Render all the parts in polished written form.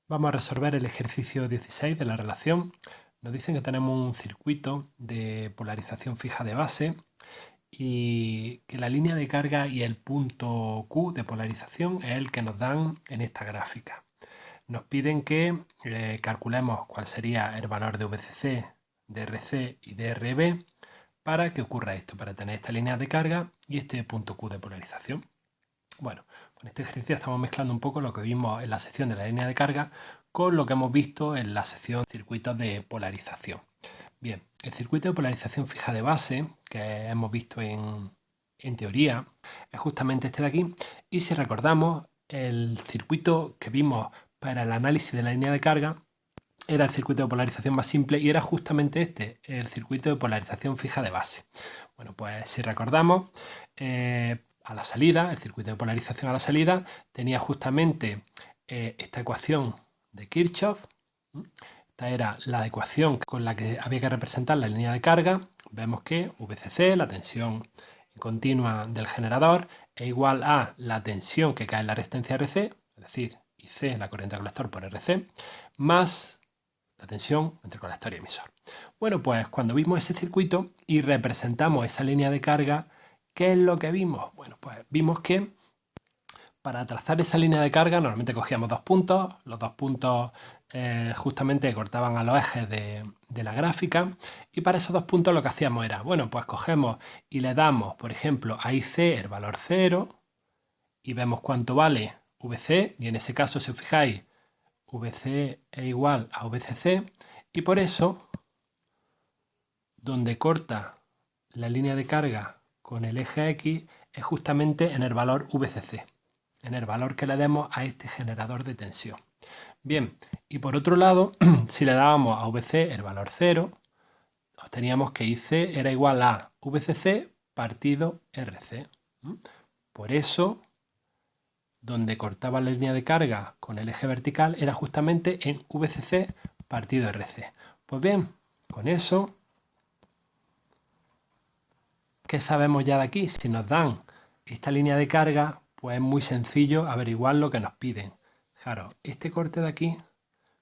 Vamos a resolver el ejercicio 16 de la relación. Nos dicen que tenemos un circuito de polarización fija de base y que la línea de carga y el punto Q de polarización es el que nos dan en esta gráfica. Nos piden que calculemos cuál sería el valor de VCC, de RC y de RB para que ocurra esto, para tener esta línea de carga y este punto Q de polarización. Bueno, con este ejercicio estamos mezclando un poco lo que vimos en la sección de la línea de carga con lo que hemos visto en la sección circuitos de polarización. Bien, el circuito de polarización fija de base que hemos visto en teoría es justamente este de aquí, y si recordamos, el circuito que vimos para el análisis de la línea de carga era el circuito de polarización más simple y era justamente este, el circuito de polarización fija de base. Bueno, pues si recordamos, a la salida, el circuito de polarización a la salida tenía justamente esta ecuación de Kirchhoff. Esta era la ecuación con la que había que representar la línea de carga. Vemos que VCC, la tensión continua del generador, es igual a la tensión que cae en la resistencia RC, es decir, IC, la corriente colector por RC, más la tensión entre colector y emisor. Bueno, pues cuando vimos ese circuito y representamos esa línea de carga, ¿qué es lo que vimos? Bueno, pues vimos que para trazar esa línea de carga normalmente cogíamos dos puntos, los dos puntos justamente cortaban a los ejes de la gráfica, y para esos dos puntos lo que hacíamos era, bueno, pues cogemos y le damos, por ejemplo, a IC el valor 0 y vemos cuánto vale VC, y en ese caso, si os fijáis, VC es igual a VCC, y por eso, donde corta la línea de carga con el eje X es justamente en el valor VCC, en el valor que le demos a este generador de tensión. Bien, y por otro lado, si le dábamos a VC el valor 0, obteníamos que IC era igual a VCC partido RC. Por eso, donde cortaba la línea de carga con el eje vertical era justamente en VCC partido RC. Pues bien, con eso, ¿qué sabemos ya de aquí? Si nos dan esta línea de carga, pues es muy sencillo averiguar lo que nos piden. Fijaros, este corte de aquí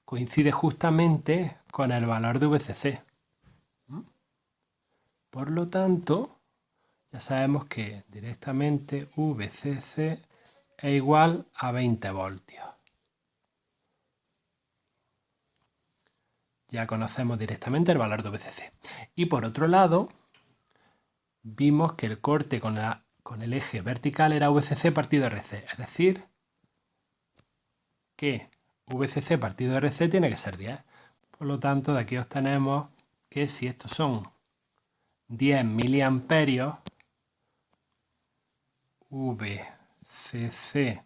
coincide justamente con el valor de VCC. Por lo tanto, ya sabemos que directamente VCC es igual a 20 voltios. Ya conocemos directamente el valor de VCC. Y por otro lado, vimos que el corte con el eje vertical era VCC partido RC, es decir, que VCC partido RC tiene que ser 10. Por lo tanto, de aquí obtenemos que si estos son 10 miliamperios, VCC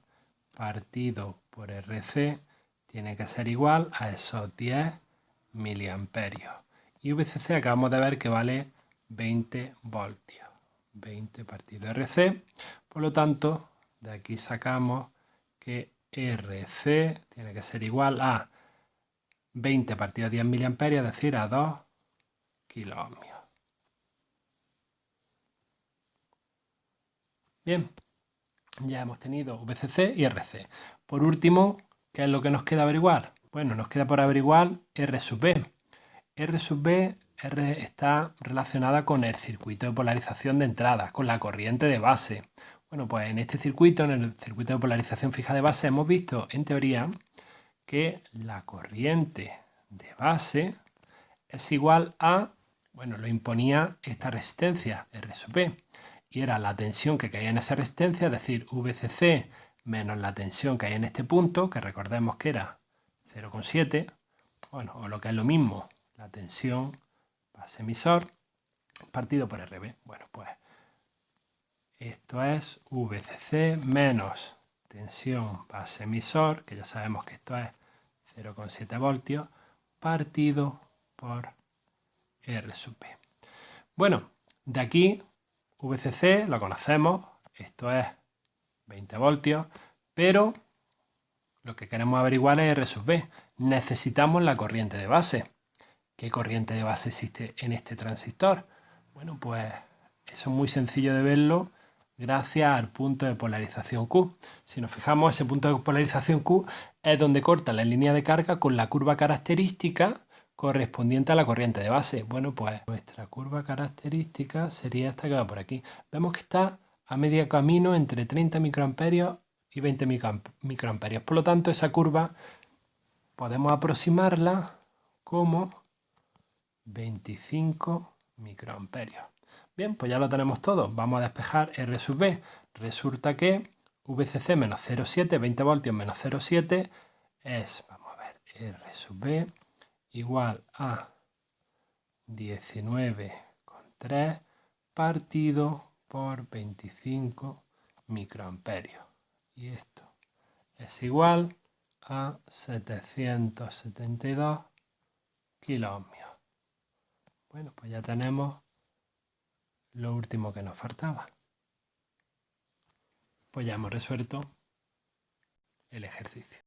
partido por RC tiene que ser igual a esos 10 miliamperios. Y VCC acabamos de ver que vale 20 voltios. 20 partido RC. Por lo tanto, de aquí sacamos que RC tiene que ser igual a 20 partido 10 miliamperios, es decir, a 2 kiloohmios. Bien, ya hemos tenido VCC y RC. Por último, ¿qué es lo que nos queda averiguar? Bueno, nos queda por averiguar R sub B. R sub B está relacionada con el circuito de polarización de entrada, con la corriente de base. Bueno, pues en este circuito, en el circuito de polarización fija de base, hemos visto en teoría que la corriente de base es igual a, bueno, lo imponía esta resistencia, R sub B, y era la tensión que caía en esa resistencia, es decir, VCC menos la tensión que hay en este punto, que recordemos que era 0,7, bueno, o lo que es lo mismo, la tensión base emisor partido por RB. Bueno, pues esto es VCC menos tensión base emisor, que ya sabemos que esto es 0,7 voltios, partido por R sub B. Bueno, de aquí VCC lo conocemos, esto es 20 voltios, pero lo que queremos averiguar es R sub B. Necesitamos la corriente de base. ¿Qué corriente de base existe en este transistor? Bueno, pues eso es muy sencillo de verlo gracias al punto de polarización Q. Si nos fijamos, ese punto de polarización Q es donde corta la línea de carga con la curva característica correspondiente a la corriente de base. Bueno, pues nuestra curva característica sería esta que va por aquí. Vemos que está a medio camino entre 30 microamperios y 20 microamperios. Por lo tanto, esa curva podemos aproximarla como 25 microamperios. Bien, pues ya lo tenemos todo. Vamos a despejar R sub B. Resulta que VCC menos 0,7, 20 voltios menos 0,7 es, vamos a ver, R sub B igual a 19,3 partido por 25 microamperios. Y esto es igual a 772 kiloohmios. Bueno, pues ya tenemos lo último que nos faltaba. Pues ya hemos resuelto el ejercicio.